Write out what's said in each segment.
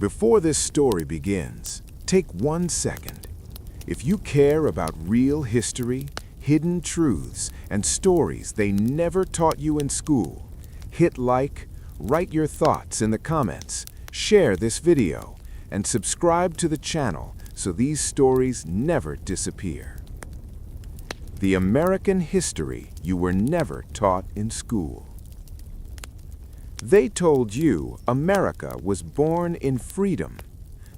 Before this story begins, take 1 second. If you care about real history, hidden truths, and stories they never taught you in school, hit like, write your thoughts in the comments, share this video, and subscribe to the channel so these stories never disappear. The American history you were never taught in school. They told you America was born in freedom.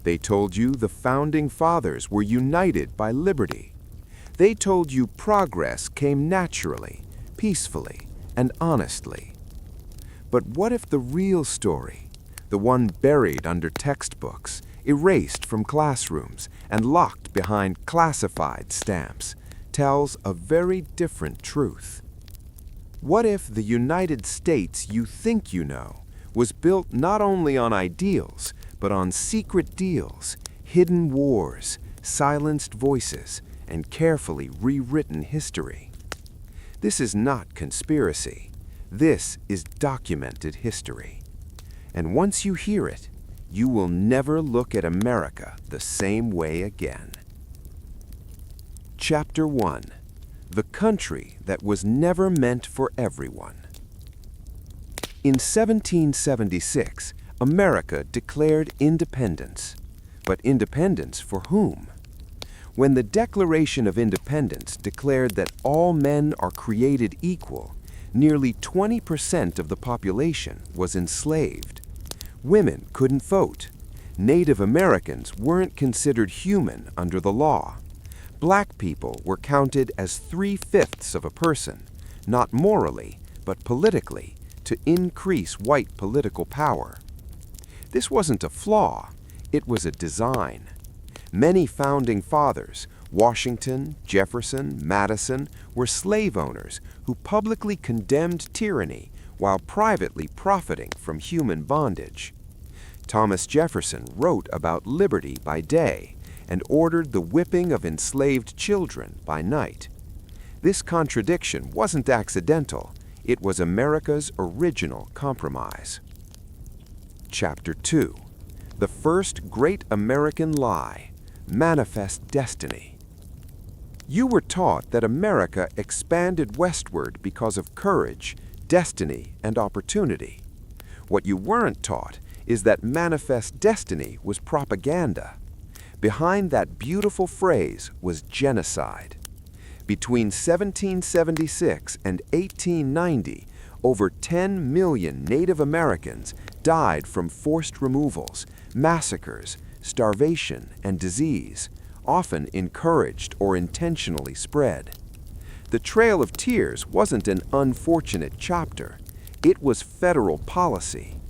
They told you the founding fathers were united by liberty. They told you progress came naturally, peacefully, and honestly. But what if the real story, the one buried under textbooks, erased from classrooms, and locked behind classified stamps, tells a very different truth? What if the United States you think you know was built not only on ideals, but on secret deals, hidden wars, silenced voices, and carefully rewritten history? This is not conspiracy. This is documented history. And once you hear it, you will never look at America the same way again. Chapter 1. The country that was never meant for everyone. In 1776, America declared independence. But independence for whom? When the Declaration of Independence declared that all men are created equal, nearly 20% of the population was enslaved. Women couldn't vote. Native Americans weren't considered human under the law. Black people were counted as 3/5 of a person, not morally, but politically, to increase white political power. This wasn't a flaw, it was a design. Many founding fathers, Washington, Jefferson, Madison, were slave owners who publicly condemned tyranny while privately profiting from human bondage. Thomas Jefferson wrote about liberty by day and ordered the whipping of enslaved children by night. This contradiction wasn't accidental. It was America's original compromise. Chapter 2. The first great American lie, manifest destiny. You were taught that America expanded westward because of courage, destiny, and opportunity. What you weren't taught is that manifest destiny was propaganda. Behind that beautiful phrase was genocide. Between 1776 and 1890, over 10 million Native Americans died from forced removals, massacres, starvation, and disease, often encouraged or intentionally spread. The Trail of Tears wasn't an unfortunate chapter. It was federal policy.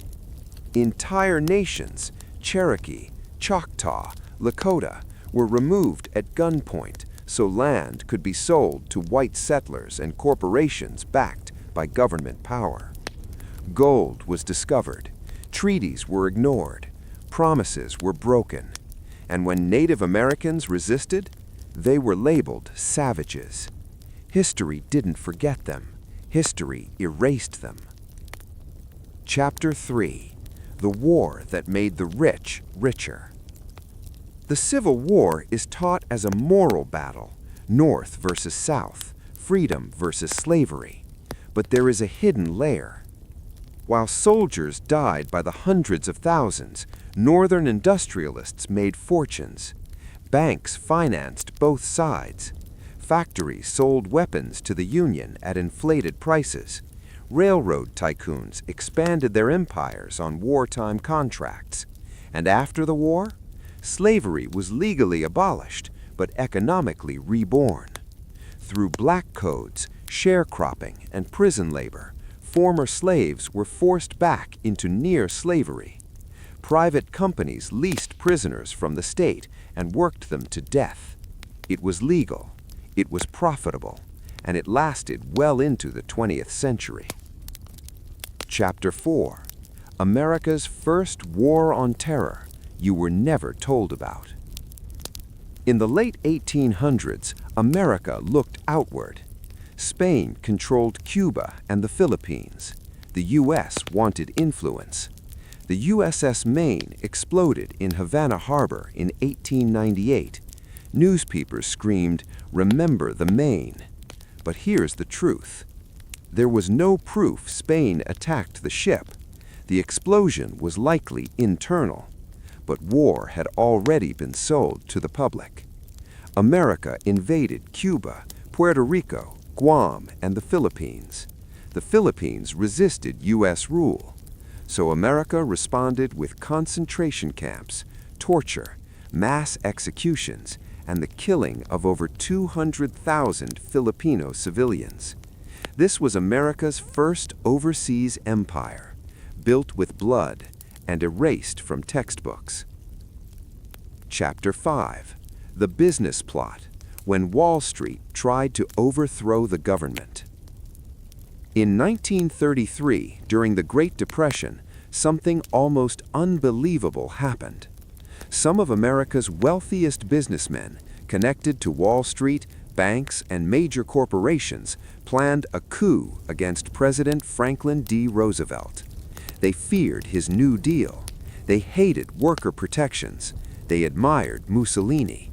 Entire nations, Cherokee, Choctaw, Lakota, were removed at gunpoint so land could be sold to white settlers and corporations backed by government power. Gold was discovered, treaties were ignored, promises were broken, and when Native Americans resisted, they were labeled savages. History didn't forget them. History erased them. Chapter 3. The war that made the rich richer. The Civil War is taught as a moral battle, North versus South, freedom versus slavery. But there is a hidden layer. While soldiers died by the hundreds of thousands, Northern industrialists made fortunes. Banks financed both sides. Factories sold weapons to the Union at inflated prices. Railroad tycoons expanded their empires on wartime contracts. And after the war, slavery was legally abolished, but economically reborn. Through black codes, sharecropping, and prison labor, former slaves were forced back into near slavery. Private companies leased prisoners from the state and worked them to death. It was legal, it was profitable, and it lasted well into the 20th century. Chapter 4. America's first war on terror you were never told about. In the late 1800s, America looked outward. Spain controlled Cuba and the Philippines. The U.S. wanted influence. The USS Maine exploded in Havana Harbor in 1898. Newspapers screamed, "Remember the Maine." But here's the truth. There was no proof Spain attacked the ship. The explosion was likely internal. But war had already been sold to the public. America invaded Cuba, Puerto Rico, Guam, and the Philippines. The Philippines resisted U.S. rule. So America responded with concentration camps, torture, mass executions, and the killing of over 200,000 Filipino civilians. This was America's first overseas empire, built with blood and erased from textbooks. Chapter 5. The Business Plot, when Wall Street tried to overthrow the government. In 1933, during the Great Depression, something almost unbelievable happened. Some of America's wealthiest businessmen, connected to Wall Street, banks, and major corporations, planned a coup against President Franklin D. Roosevelt. They feared his New Deal. They hated worker protections. They admired Mussolini.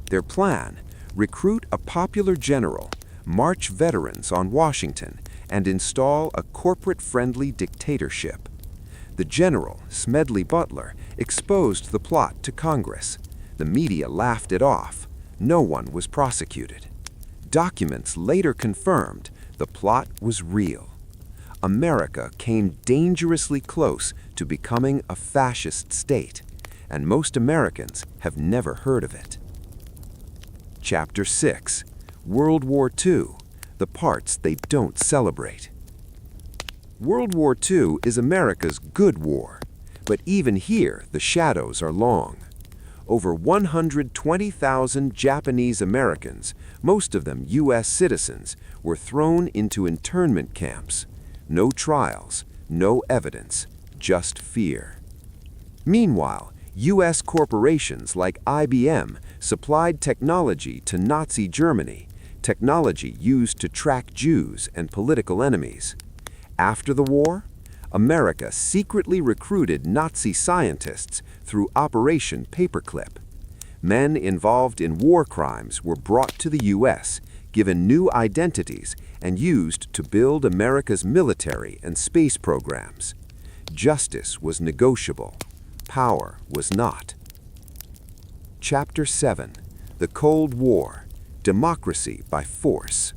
Their plan: recruit a popular general, march veterans on Washington, and install a corporate-friendly dictatorship. The general, Smedley Butler, exposed the plot to Congress. The media laughed it off. No one was prosecuted. Documents later confirmed the plot was real. America came dangerously close to becoming a fascist state, and most Americans have never heard of it. Chapter 6. World War II, the parts they don't celebrate. World War II is America's good war, but even here the shadows are long. Over 120,000 Japanese Americans, most of them U.S. citizens, were thrown into internment camps. No trials, no evidence, just fear. Meanwhile, U.S. corporations like IBM supplied technology to Nazi Germany, technology used to track Jews and political enemies. After the war, America secretly recruited Nazi scientists through Operation Paperclip. Men involved in war crimes were brought to the U.S., given new identities, and used to build America's military and space programs. Justice was negotiable. Power was not. Chapter 7. The Cold War. Democracy by Force.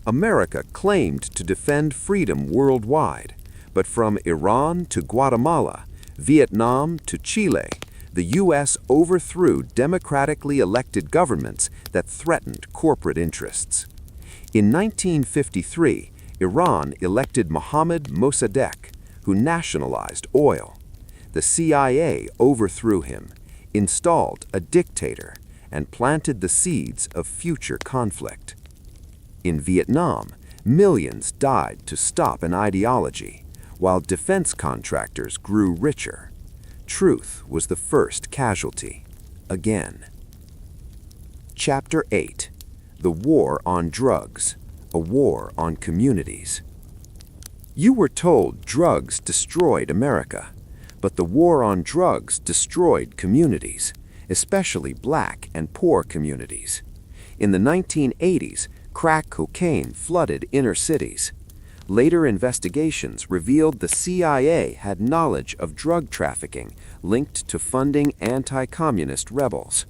America claimed to defend freedom worldwide, but from Iran to Guatemala, Vietnam to Chile, the U.S. overthrew democratically elected governments that threatened corporate interests. In 1953, Iran elected Mohammad Mossadegh, who nationalized oil. The CIA overthrew him, installed a dictator, and planted the seeds of future conflict. In Vietnam, millions died to stop an ideology, while defense contractors grew richer. Truth was the first casualty, again. Chapter 8. The War on Drugs, a War on Communities. You were told drugs destroyed America, but the war on drugs destroyed communities, especially black and poor communities. In the 1980s, crack cocaine flooded inner cities. Later investigations revealed the CIA had knowledge of drug trafficking linked to funding anti-communist rebels.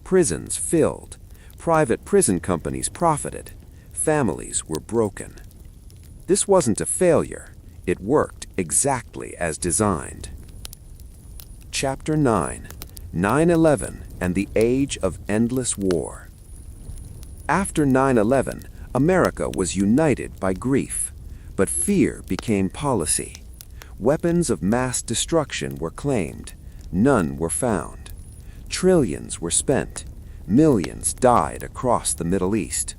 Prisons filled. Private prison companies profited. Families were broken. This wasn't a failure. It worked exactly as designed. Chapter 9. 9/11 and the Age of Endless War. After 9/11, America was united by grief, but fear became policy. Weapons of mass destruction were claimed. None were found. Trillions were spent. Millions died across the Middle East.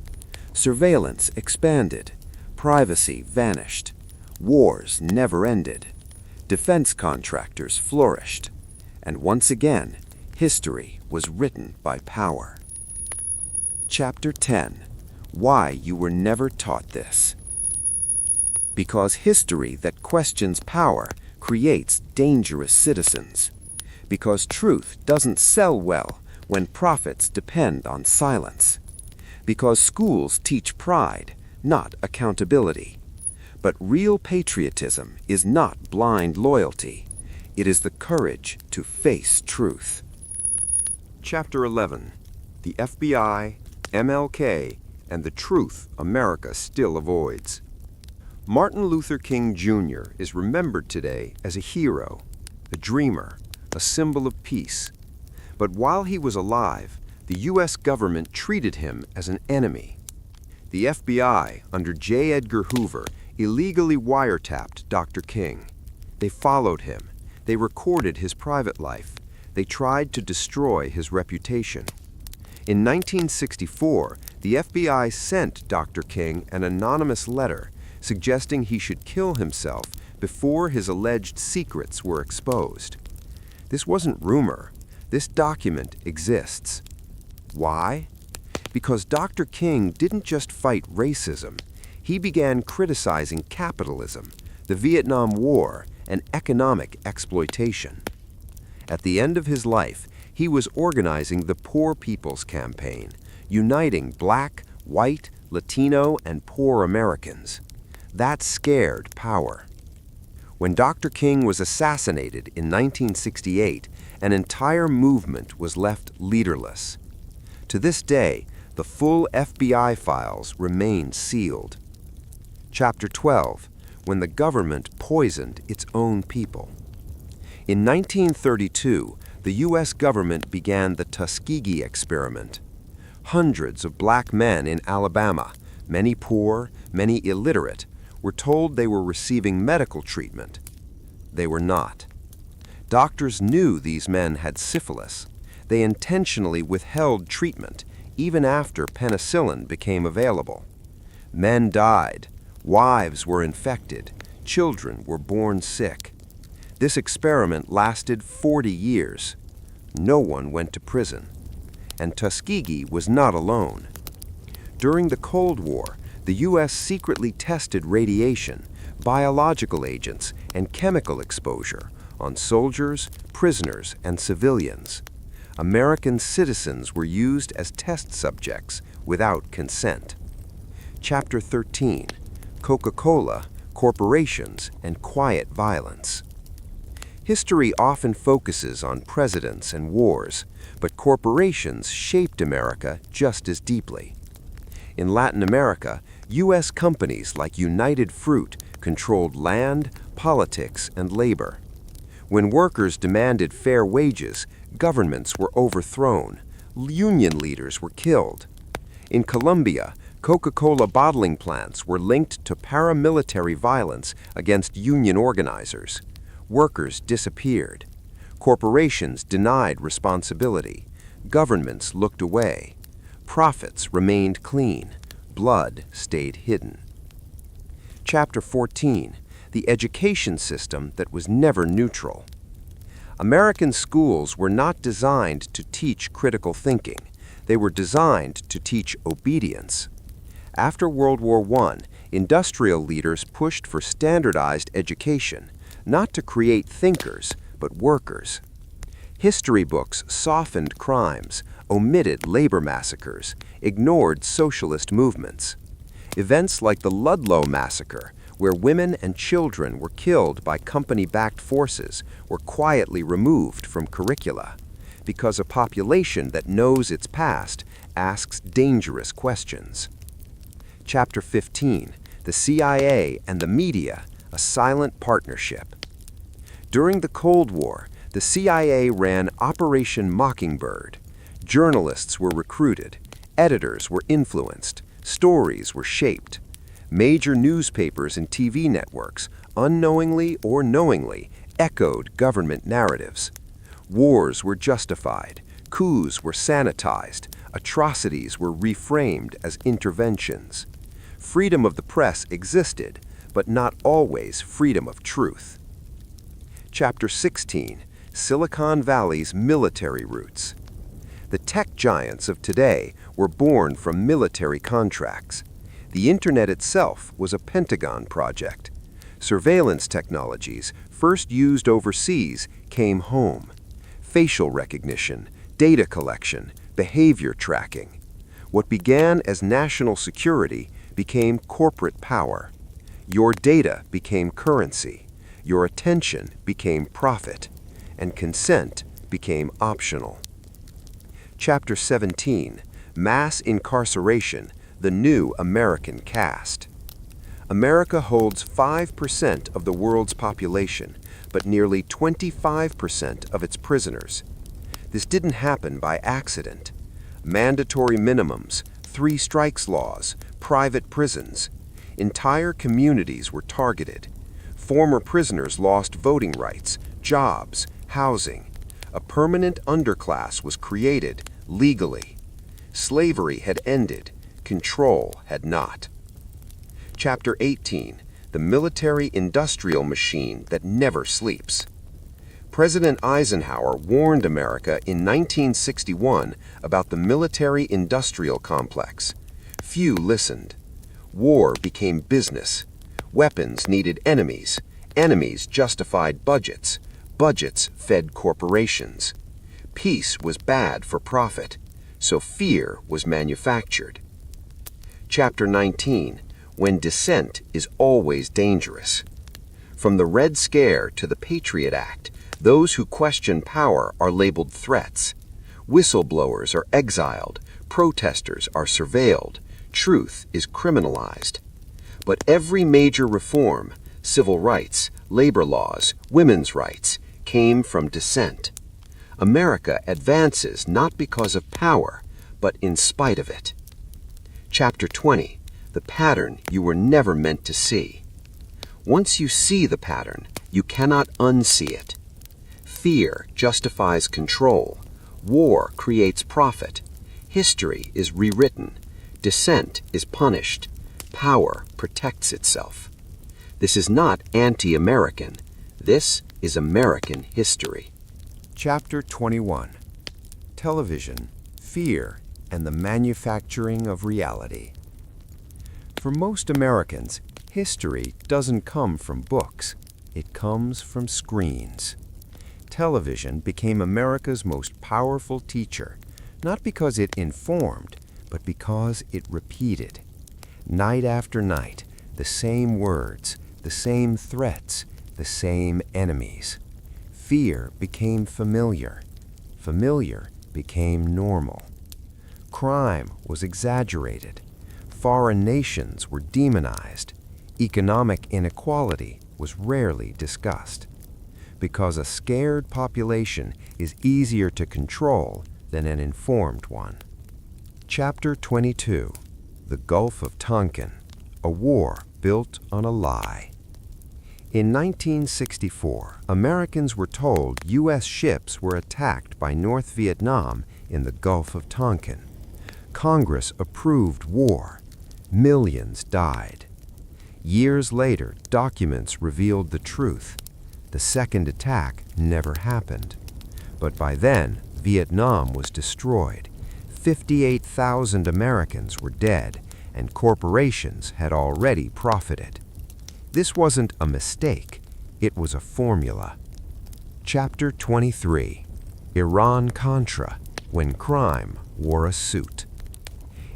Surveillance expanded. Privacy vanished. Wars never ended. Defense contractors flourished. And once again, history was written by power. Chapter 10. Why you were never taught this. Because history that questions power creates dangerous citizens. Because truth doesn't sell well when profits depend on silence. Because schools teach pride, not accountability. But real patriotism is not blind loyalty. It is the courage to face truth. Chapter 11. The FBI, MLK, and the truth America still avoids. Martin Luther King Jr. is remembered today as a hero, a dreamer, a symbol of peace. But while he was alive, the U.S. government treated him as an enemy. The FBI, under J. Edgar Hoover, illegally wiretapped Dr. King. They followed him. They recorded his private life. They tried to destroy his reputation. In 1964, the FBI sent Dr. King an anonymous letter suggesting he should kill himself before his alleged secrets were exposed. This wasn't rumor. This document exists. Why? Because Dr. King didn't just fight racism. He began criticizing capitalism, the Vietnam War, and economic exploitation. At the end of his life, he was organizing the Poor People's Campaign, uniting Black, white, Latino, and poor Americans. That scared power. When Dr. King was assassinated in 1968, an entire movement was left leaderless. To this day, the full FBI files remain sealed. Chapter 12. When the government poisoned its own people. In 1932, the U.S. government began the Tuskegee experiment. Hundreds of black men in Alabama, many poor, many illiterate, were told they were receiving medical treatment. They were not. Doctors knew these men had syphilis. They intentionally withheld treatment, even after penicillin became available. Men died. Wives were infected. Children were born sick. This experiment lasted 40 years. No one went to prison. And Tuskegee was not alone. During the Cold War, the U.S. secretly tested radiation, biological agents, and chemical exposure on soldiers, prisoners, and civilians. American citizens were used as test subjects without consent. Chapter 13. Coca-Cola, Corporations, and Quiet Violence. History often focuses on presidents and wars, but corporations shaped America just as deeply. In Latin America, U.S. companies like United Fruit controlled land, politics, and labor. When workers demanded fair wages, governments were overthrown. Union leaders were killed. In Colombia, Coca-Cola bottling plants were linked to paramilitary violence against union organizers. Workers disappeared. Corporations denied responsibility. Governments looked away. Profits remained clean. Blood stayed hidden. Chapter 14. The education system that was never neutral. American schools were not designed to teach critical thinking. They were designed to teach obedience. After World War I, industrial leaders pushed for standardized education, not to create thinkers, but workers. History books softened crimes, omitted labor massacres, ignored socialist movements. Events like the Ludlow Massacre, where women and children were killed by company-backed forces, were quietly removed from curricula, because a population that knows its past asks dangerous questions. Chapter 15. The CIA and the media, a silent partnership. During the Cold War, the CIA ran Operation Mockingbird. Journalists were recruited, editors were influenced, stories were shaped. Major newspapers and TV networks, unknowingly or knowingly, echoed government narratives. Wars were justified, coups were sanitized, atrocities were reframed as interventions. Freedom of the press existed, but not always freedom of truth. Chapter 16. Silicon Valley's military roots. The tech giants of today were born from military contracts. The Internet itself was a Pentagon project. Surveillance technologies first used overseas came home. Facial recognition, data collection, behavior tracking. What began as national security became corporate power. Your data became currency. Your attention became profit. And consent became optional. Chapter 17, Mass Incarceration, the New American Caste. America holds 5% of the world's population, but nearly 25% of its prisoners. This didn't happen by accident. Mandatory minimums, 3 strikes laws, private prisons. Entire communities were targeted. Former prisoners lost voting rights, jobs, housing. A permanent underclass was created legally. Slavery had ended, control had not. Chapter 18, The Military-Industrial Machine That Never Sleeps. President Eisenhower warned America in 1961 about the military-industrial complex. Few listened. War became business. Weapons needed enemies. Enemies justified budgets. Budgets fed corporations. Peace was bad for profit, so fear was manufactured. Chapter 19, When Dissent is Always Dangerous. From the Red Scare to the Patriot Act, those who question power are labeled threats. Whistleblowers are exiled. Protesters are surveilled. Truth is criminalized. But every major reform, civil rights, labor laws, women's rights, came from dissent. America advances not because of power, but in spite of it. Chapter 20, The Pattern You Were Never Meant to See. Once you see the pattern, you cannot unsee it. Fear justifies control. War creates profit. History is rewritten. Dissent is punished. Power protects itself. This is not anti-American. This is American history. Chapter 21, Television, Fear, and the Manufacturing of Reality. For most Americans, history doesn't come from books. It comes from screens. Television became America's most powerful teacher, not because it informed, but because it repeated. Night after night, the same words, the same threats, the same enemies. Fear became familiar. Familiar became normal. Crime was exaggerated. Foreign nations were demonized. Economic inequality was rarely discussed. Because a scared population is easier to control than an informed one. Chapter 22, The Gulf of Tonkin, a war built on a lie. In 1964, Americans were told U.S. ships were attacked by North Vietnam in the Gulf of Tonkin. Congress approved war. Millions died. Years later, documents revealed the truth. The second attack never happened. But by then, Vietnam was destroyed. 58,000 Americans were dead, and corporations had already profited. This wasn't a mistake. It was a formula. Chapter 23, Iran-Contra, When Crime Wore a Suit.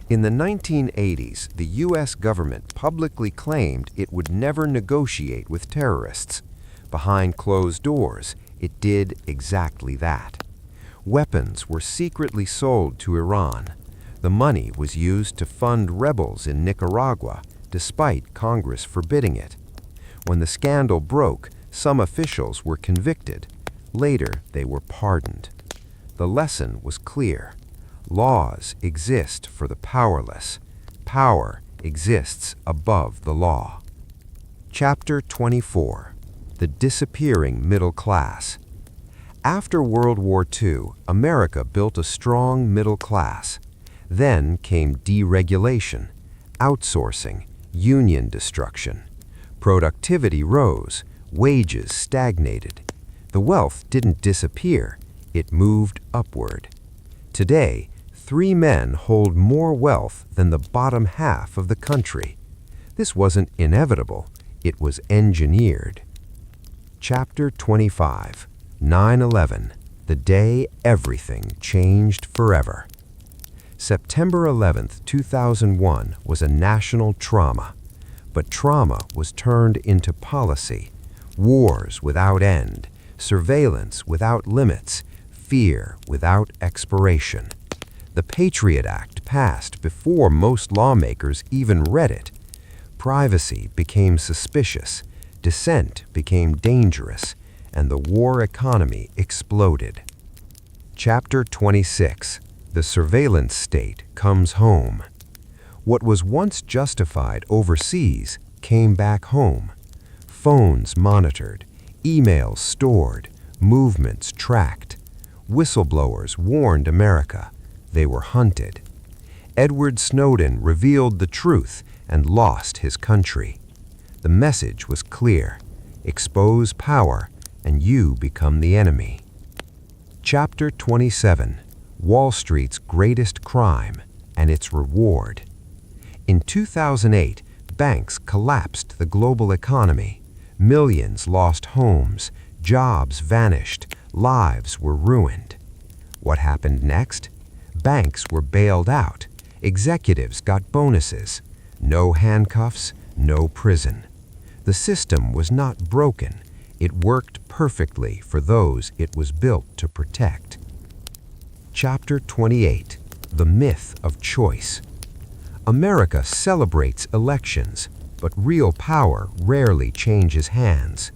In the 1980s, the U.S. government publicly claimed it would never negotiate with terrorists. Behind closed doors, it did exactly that. Weapons were secretly sold to Iran. The money was used to fund rebels in Nicaragua, despite Congress forbidding it. When the scandal broke, some officials were convicted. Later, they were pardoned. The lesson was clear. Laws exist for the powerless. Power exists above the law. Chapter 24, The Disappearing Middle Class. After World War II, America built a strong middle class. Then came deregulation, outsourcing, union destruction. Productivity rose, wages stagnated. The wealth didn't disappear, it moved upward. Today, 3 men hold more wealth than the bottom half of the country. This wasn't inevitable, it was engineered. Chapter 25, 9/11, the day everything changed forever. September 11th, 2001 was a national trauma, but trauma was turned into policy. Wars without end, surveillance without limits, fear without expiration. The Patriot Act passed before most lawmakers even read it. Privacy became suspicious, dissent became dangerous, and the war economy exploded. Chapter 26, the surveillance state comes home. What was once justified overseas came back home. Phones monitored, emails stored, movements tracked. Whistleblowers warned America. They were hunted. Edward Snowden revealed the truth and lost his country. The message was clear: expose power and you become the enemy. Chapter 27, Wall Street's greatest crime and its reward. In 2008, banks collapsed the global economy. Millions lost homes, jobs vanished, lives were ruined. What happened next? Banks were bailed out. Executives got bonuses. No handcuffs, no prison. The system was not broken. It worked perfectly for those it was built to protect. Chapter 28, the myth of choice. America celebrates elections, but real power rarely changes hands.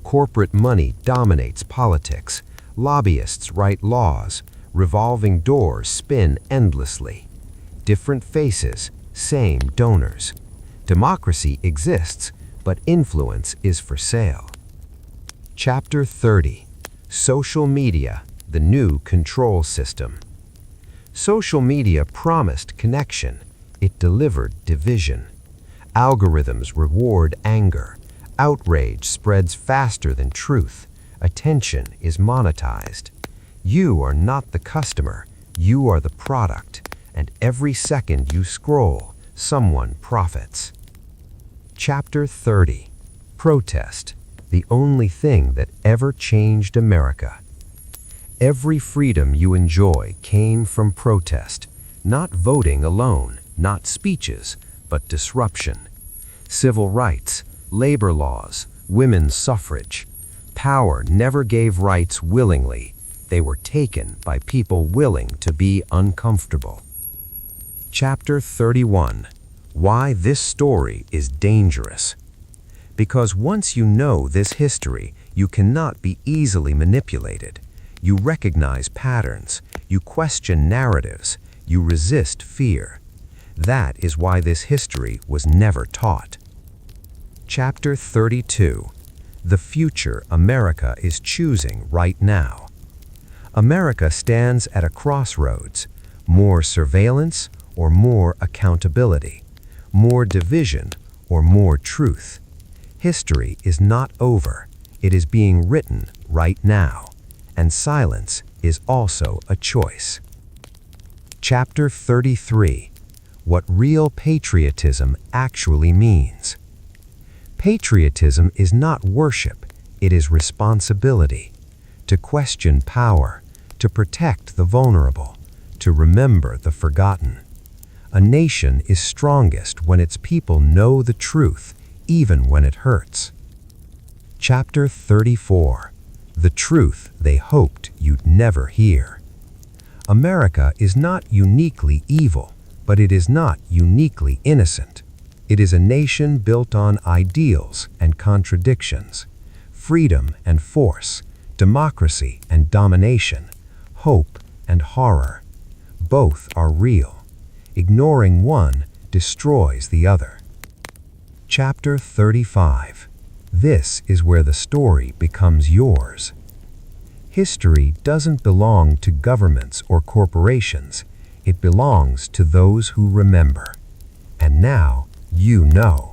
Corporate money dominates politics. Lobbyists write laws. Revolving doors spin endlessly. Different faces, same donors. Democracy exists, but influence is for sale. Chapter 30, Social Media, the New Control System. Social media promised connection. It delivered division. Algorithms reward anger. Outrage spreads faster than truth. Attention is monetized. You are not the customer, you are the product, and every second you scroll, someone profits. Chapter 30, Protest, the only thing that ever changed America. Every freedom you enjoy came from protest, not voting alone, not speeches, but disruption. Civil rights, labor laws, women's suffrage. Power never gave rights willingly. They were taken by people willing to be uncomfortable. Chapter 31, Why this story is dangerous. Because once you know this history, you cannot be easily manipulated. You recognize patterns, you question narratives, you resist fear. That is why this history was never taught. Chapter 32, The future America is choosing right now. America stands at a crossroads: more surveillance or more accountability, more division or more truth. History is not over. It is being written right now, and silence is also a choice. Chapter 33, What real patriotism actually means. Patriotism is not worship, it is responsibility. To question power, to protect the vulnerable, to remember the forgotten. A nation is strongest when its people know the truth, even when it hurts. Chapter 34, The truth they hoped you'd never hear. America is not uniquely evil, but it is not uniquely innocent. It is a nation built on ideals and contradictions, freedom and force, democracy and domination, hope and horror. Both are real. Ignoring one destroys the other. Chapter 35. This is where the story becomes yours. History doesn't belong to governments or corporations. It belongs to those who remember. And now you know.